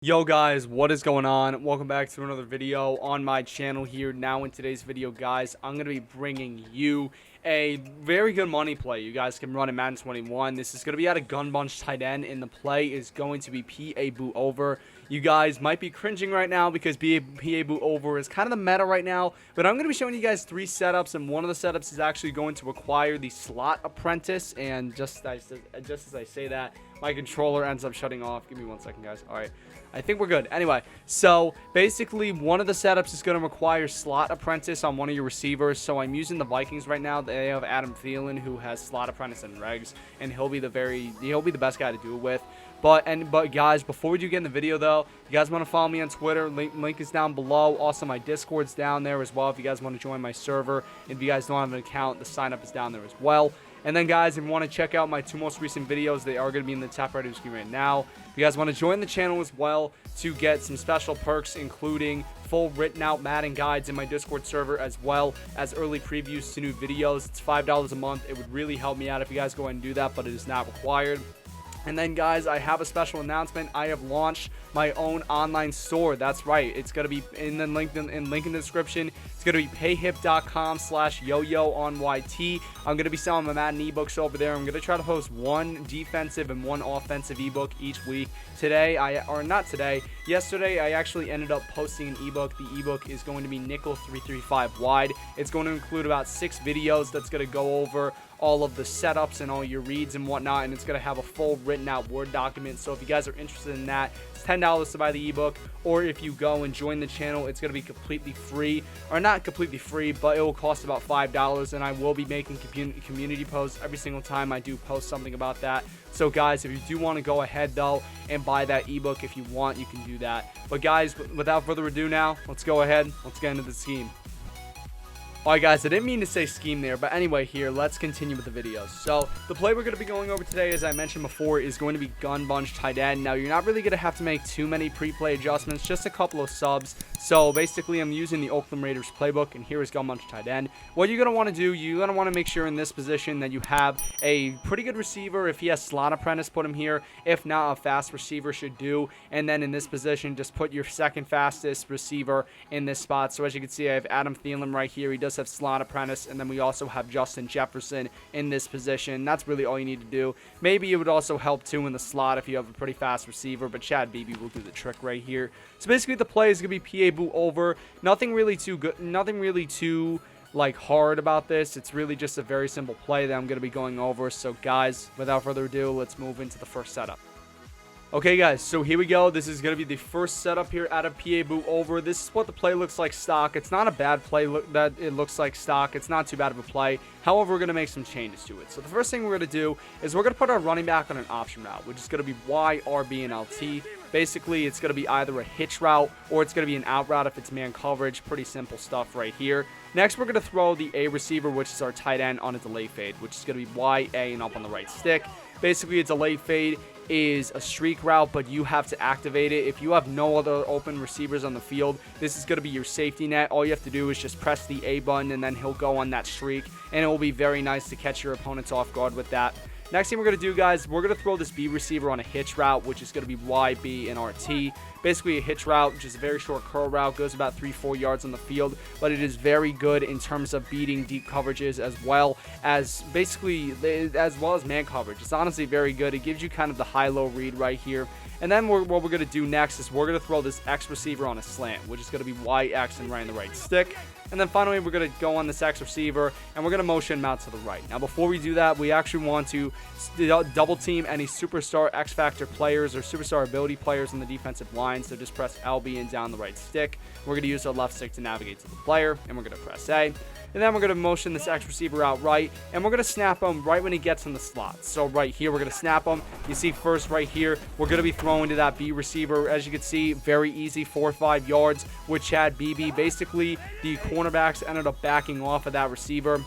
Yo guys, what is going on? Welcome back to another video on my channel here. Now in today's video, guys, I'm going to be bringing you a very good money play you guys can run in Madden 21. This is going to be at a gun bunch tight end, and the play is going to be PA boot over. You guys might be cringing right now because PA boot over is kind of the meta right now, but I'm going to be showing you guys 3 setups, and one of the setups is actually going to require the slot apprentice, and just as I say that, my controller ends up shutting off. Give me 1 second, guys. All right. I think we're good. Anyway, so basically one of the setups is going to require slot apprentice on one of your receivers. So I'm using the Vikings right now. They have Adam Thielen, who has slot apprentice and regs, and he'll be the best guy to do it with. But guys, before we do get in the video though, if you guys want to follow me on Twitter, link is down below. Also, my Discord's down there as well if you guys want to join my server. If you guys don't have an account, the sign up is down there as well. And then, guys, if you want to check out my 2 most recent videos, they are going to be in the top right of the screen right now. If you guys want to join the channel as well to get some special perks, including full written out Madden guides in my Discord server, as well as early previews to new videos, it's $5 a month. It would really help me out if you guys go ahead and do that, but it is not required. And then, guys, I have a special announcement. I have launched my own online store. That's right. It's going to be in the link in the description. It's going to be payhip.com/yoyoonyt. I'm going to be selling my Madden ebooks over there. I'm going to try to post 1 defensive and 1 offensive ebook each week. Yesterday, I actually ended up posting an ebook. The ebook is going to be nickel 335 wide. It's going to include about 6 videos that's going to go over all of the setups and all your reads and whatnot, and it's going to have a full written out Word document. So if you guys are interested in that, it's $10 to buy the ebook, or if you go and join the channel, it's going to be completely free, or not completely free, but it will cost about $5, and I will be making community posts every single time I do post something about that. So guys, if you do want to go ahead though and buy that ebook, if you want, you can do that. But guys, without further ado now, let's go ahead, let's get into the scheme. Alright guys, I didn't mean to say scheme there, but anyway, here, let's continue with the videos. So, the play we're going to be going over today, as I mentioned before, is going to be gun bunch tight end. Now, you're not really going to have to make too many pre-play adjustments, just a couple of subs. So, basically, I'm using the Oakland Raiders playbook, and here is gun bunch tight end. What you're going to want to do, you're going to want to make sure in this position that you have a pretty good receiver. If he has slot apprentice, put him here. If not, a fast receiver should do. And then in this position, just put your second fastest receiver in this spot. So, as you can see, I have Adam Thielen right here. He does have slot apprentice, and then we also have Justin Jefferson in this position. That's really all you need to do. Maybe it would also help too in the slot if you have a pretty fast receiver, but Chad Beebe will do the trick right here. So basically the play is going to be PA boot over. Nothing really too like hard about this. It's really just a very simple play that I'm going to be going over. So guys, without further ado, let's move into the first setup. Okay guys, so here we go. This is going to be the first setup here out of PA boot over. This is what the play looks like stock. It's not a bad play that it looks like stock. It's not too bad of a play. However, we're going to make some changes to it. So the first thing we're going to do is we're going to put our running back on an option route, which is going to be Y, RB, and LT. Basically, it's going to be either a hitch route or it's going to be an out route if it's man coverage. Pretty simple stuff right here. Next, we're going to throw the A receiver, which is our tight end, on a delay fade, which is going to be Y, A, and up on the right stick. Basically, a delay fade is a streak route, but you have to activate it. If you have no other open receivers on the field, this is going to be your safety net. All you have to do is just press the A button, and then he'll go on that streak, and it will be very nice to catch your opponents off guard with that. Next thing we're going to do, guys, we're going to throw this B receiver on a hitch route, which is going to be Y, B, and RT. Basically a hitch route, which is a very short curl route, goes about 3-4 yards on the field, but it is very good in terms of beating deep coverages as well as man coverage. It's honestly very good. It gives you kind of the high-low read right here. And then what we're going to do next is we're going to throw this X receiver on a slant, which is going to be YX and right in the right stick. And then finally, we're going to go on this X receiver, and we're going to motion him out to the right. Now, before we do that, we actually want to double team any superstar X Factor players or superstar ability players on the defensive line. So just press LB and down the right stick. We're going to use our left stick to navigate to the player, and we're going to press A. And then we're going to motion this X receiver out right, and we're going to snap him right when he gets in the slot. So right here, we're going to snap him. You see first right here, we're going to be throwing to that B receiver. As you can see, very easy, 4 or 5 yards with Chad Beebe. Basically, the cornerbacks ended up backing off of that receiver.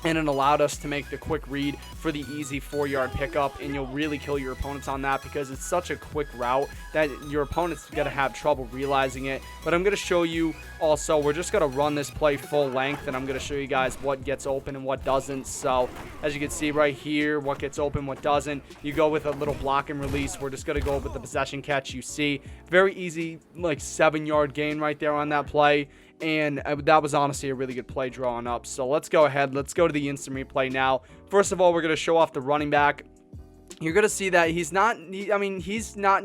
and it allowed us to make the quick read for the easy 4-yard pickup, and you'll really kill your opponents on that because it's such a quick route that your opponent's going to have trouble realizing it. But I'm going to show you also, we're just going to run this play full length, and I'm going to show you guys what gets open and what doesn't. So as you can see right here, what gets open, what doesn't. You go with a little block and release. We're just going to go with the possession catch. You see, very easy, like 7-yard gain right there on that play. And that was honestly a really good play drawing up. So let's go ahead. Let's go to the instant replay now. First of all, we're going to show off the running back. You're going to see that he's not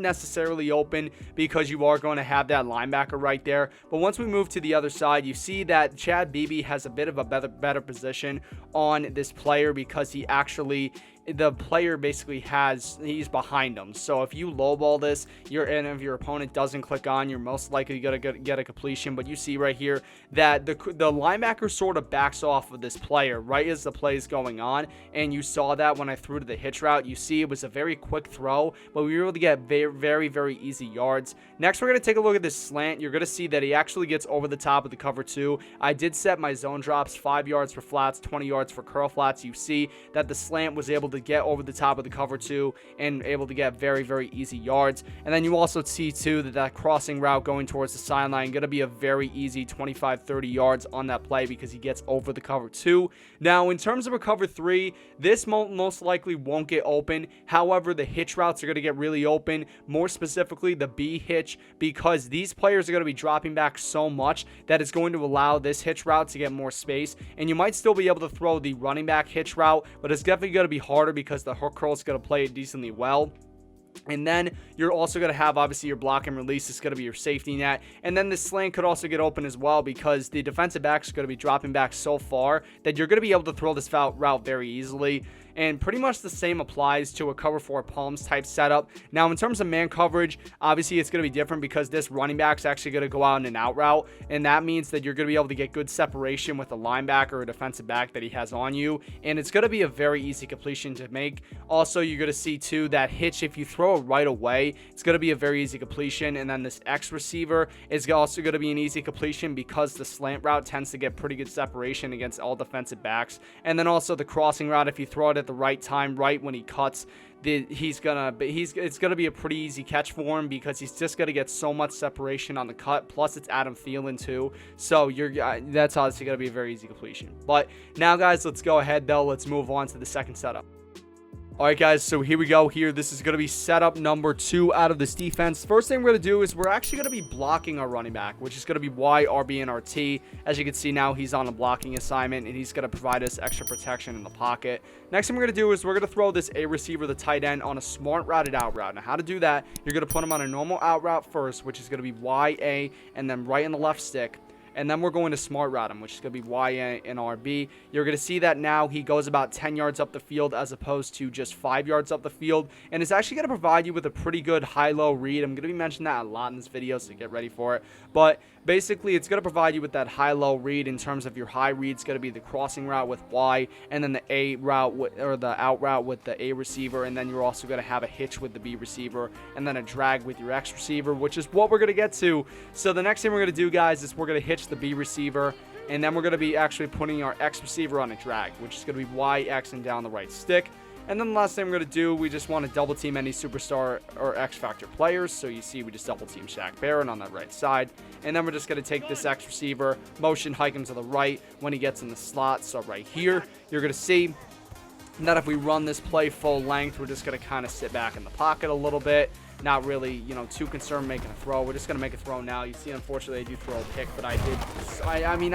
necessarily open because you are going to have that linebacker right there. But once we move to the other side, you see that Chad Beebe has a bit of a better position on this player because the player basically he's behind him. So if you lowball this, and if your opponent doesn't click on, you're most likely going to get a completion. But you see right here that the linebacker sort of backs off of this player right as the play is going on. And you saw that when I threw to the hitch route. You see it was a very quick throw, but we were able to get very, very easy yards. Next, we're going to take a look at this slant. You're going to see that he actually gets over the top of the cover 2. I did set my zone drops 5 yards for flats, 20 yards for curl flats. You see that the slant was able to get over the top of the cover 2 and able to get very easy yards. And then you also see too that crossing route going towards the sideline going to be a very easy 25-30 yards on that play because he gets over the cover 2. Now in terms of a cover 3, this most likely won't get open. However, the hitch routes are going to get really open, more specifically the B hitch, because these players are going to be dropping back so much that it's going to allow this hitch route to get more space. And you might still be able to throw the running back hitch route, but it's definitely going to be harder because the hook curl is going to play it decently well. And then you're also going to have, obviously, your block and release is going to be your safety net. And then the slant could also get open as well because the defensive backs are going to be dropping back so far that you're going to be able to throw this route very easily. And pretty much the same applies to a cover 4 palms type setup. Now, in terms of man coverage, obviously it's going to be different because this running back's actually going to go out in an out route. And that means that you're going to be able to get good separation with a linebacker or a defensive back that he has on you. And it's going to be a very easy completion to make. Also, you're going to see too that hitch, if you throw it right away, it's going to be a very easy completion. And then this X receiver is also going to be an easy completion because the slant route tends to get pretty good separation against all defensive backs. And then also the crossing route, if you throw it at the right time, right when he cuts, it's gonna be a pretty easy catch for him because he's just gonna get so much separation on the cut. Plus, it's Adam Thielen too, so that's obviously gonna be a very easy completion. But now, guys, let's go ahead though. Let's move on to the second setup. Alright guys, so here we go here. This is going to be setup number 2 out of this defense. First thing we're going to do is we're actually going to be blocking our running back, which is going to be Y, RB, and RT. As you can see now, he's on a blocking assignment, and he's going to provide us extra protection in the pocket. Next thing we're going to do is we're going to throw this A receiver, the tight end, on a smart routed out route. Now, how to do that, you're going to put him on a normal out route first, which is going to be YA, and then right in the left stick. And then we're going to smart route him, which is going to be YA and RB. You're going to see that now he goes about 10 yards up the field as opposed to just 5 yards up the field. And it's actually going to provide you with a pretty good high-low read. I'm going to be mentioning that a lot in this video, so get ready for it. But basically, it's going to provide you with that high-low read. In terms of your high read, it's going to be the crossing route with Y, and then the A route or the out route with the A receiver. And then you're also going to have a hitch with the B receiver, and then a drag with your X receiver, which is what we're going to get to. So the next thing we're going to do, guys, is we're going to hitch the B receiver, and then we're going to be actually putting our X receiver on a drag, which is going to be Y, X, and down the right stick. And then the last thing we're going to do, we just want to double team any superstar or X Factor players. So you see we just double team Shaq Barrett on that right side. And then we're just going to take this X receiver, motion hike him to the right when he gets in the slot. So right here, you're going to see that if we run this play full length, we're just going to kind of sit back in the pocket a little bit. Not really, too concerned making a throw. We're just going to make a throw now. You see, unfortunately, I do throw a pick, but I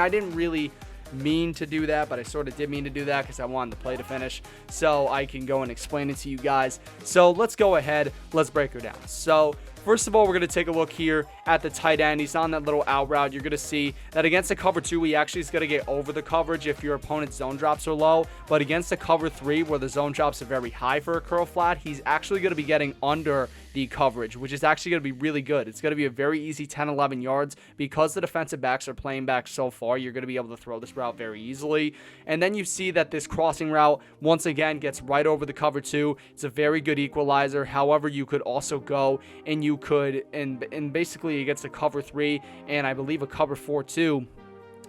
didn't really mean to do that, but I sort of did mean to do that because I wanted the play to finish, so I can go and explain it to you guys. So let's go ahead, let's break her down. So first of all, we're going to take a look here at the tight end. He's on that little out route. You're going to see that against the cover 2, he actually is going to get over the coverage if your opponent's zone drops are low. But against the cover 3, where the zone drops are very high for a curl flat, he's actually going to be getting under the coverage, which is actually going to be really good. It's going to be a very easy 10-11 yards because the defensive backs are playing back so far. You're going to be able to throw this route very easily. And then you see that this crossing route, once again, gets right over the cover 2. It's a very good equalizer. However, you could also go and and basically against a cover 3 and I believe a cover 4 too.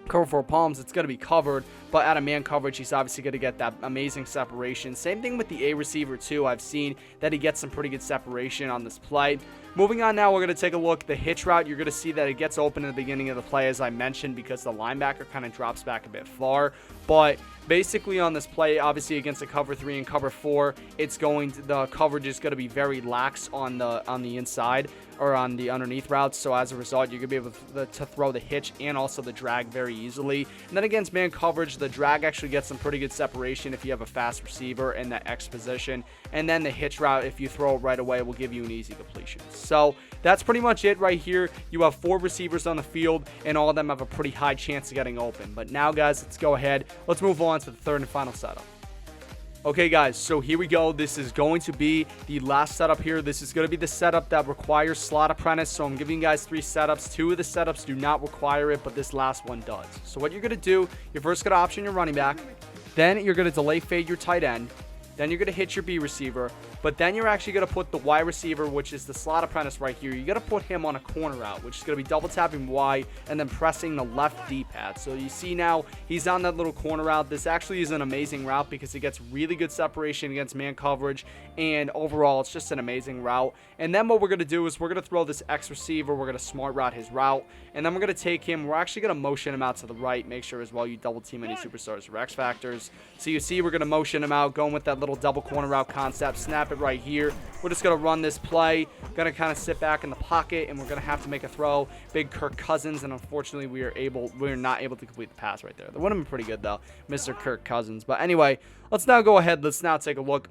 cover 4 palms, it's going to be covered, but out of man coverage, he's obviously going to get that amazing separation. Same thing with the A receiver too. I've seen that he gets some pretty good separation on this play. Moving on now, we're going to take a look. The hitch route, you're going to see that it gets open in the beginning of the play, as I mentioned, because the linebacker kind of drops back a bit far. But basically on this play, obviously against the cover 3 and cover 4, the coverage is going to be very lax on the inside or on the underneath routes. So as a result, you're going to be able to throw the hitch and also the drag very easily. And then against man coverage, the drag actually gets some pretty good separation if you have a fast receiver in that X position. And then the hitch route, if you throw it right away, will give you an easy completion. So that's pretty much it right here. You have 4 receivers on the field, and all of them have a pretty high chance of getting open. But now, guys, let's go ahead. Let's move on to the third and final setup. Okay, guys, so here we go. This is going to be the last setup here. This is going to be the setup that requires slot apprentice. So I'm giving you guys 3 setups. 2 of the setups do not require it, but this last one does. So what you're going to do, you're first going to option your running back. Then you're going to delay fade your tight end. Then you're going to hit your B receiver. But then you're actually going to put the Y receiver, which is the slot apprentice right here. You're going to put him on a corner route, which is going to be double tapping Y and then pressing the left D-pad. So you see now he's on that little corner route. This actually is an amazing route because it gets really good separation against man coverage. And overall, it's just an amazing route. And then what we're going to do is we're going to throw this X receiver. We're going to smart route his route. And then we're going to take him. We're actually going to motion him out to the right. Make sure as well you double team any superstars or X factors. So you see we're going to motion him out, going with that little double corner route concept. Snap it right here. We're just going to run this play. Going to kind of sit back in the pocket, and we're going to have to make a throw. Big Kirk Cousins, and unfortunately we are not able to complete the pass right there. That would have been pretty good though, Mr. Kirk Cousins. But anyway, let's now go ahead. Let's now take a look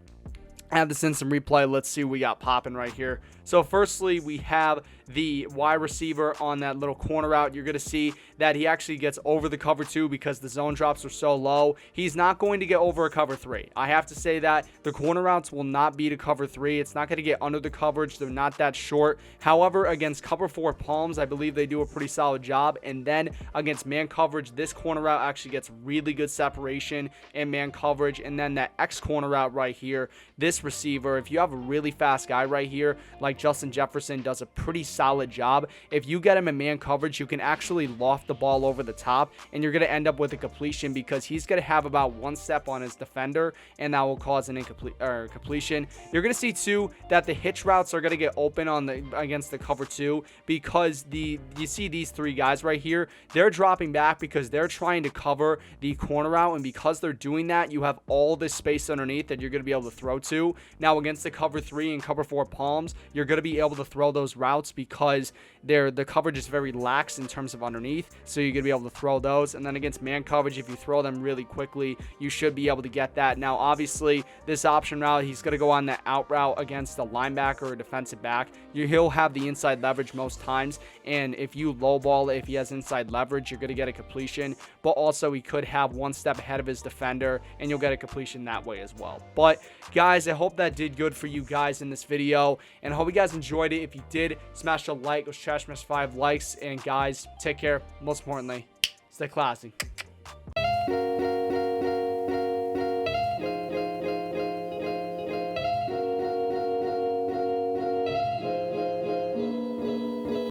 at this instant replay. Let's see what we got popping right here. So firstly, we have the Y receiver on that little corner route. You're going to see that he actually gets over the cover 2 because the zone drops are so low. He's not going to get over a cover 3. I have to say that the corner routes will not be to cover 3. It's not going to get under the coverage. They're not that short. However, against cover 4 palms, I believe they do a pretty solid job. And then against man coverage, this corner route actually gets really good separation in man coverage. And then that X corner route right here, this receiver, if you have a really fast guy right here, like Justin Jefferson, does a pretty solid job. If you get him in man coverage, you can actually loft the ball over the top, and you're going to end up with a completion because he's going to have about 1 step on his defender, and that will cause an completion. You're going to see too that the hitch routes are going to get open against the cover 2 because you see these 3 guys right here, they're dropping back because they're trying to cover the corner route, and because they're doing that, you have all this space underneath that you're going to be able to throw to. Now against the cover 3 and cover 4 palms, you're going to be able to throw those routes because the coverage is very lax in terms of underneath, so you're going to be able to throw those. And then against man coverage, if you throw them really quickly, you should be able to get that. Now obviously this option route, he's going to go on that out route against the linebacker or defensive back. He'll have the inside leverage most times, and if you lowball it, if he has inside leverage, you're going to get a completion. But also he could have 1 step ahead of his defender, and you'll get a completion that way as well. But guys, I hope that did good for you guys in this video, and I hope you guys enjoyed it. If you did, smash a like. Let's trash smash 5 likes. And guys, take care. Most importantly, stay classy.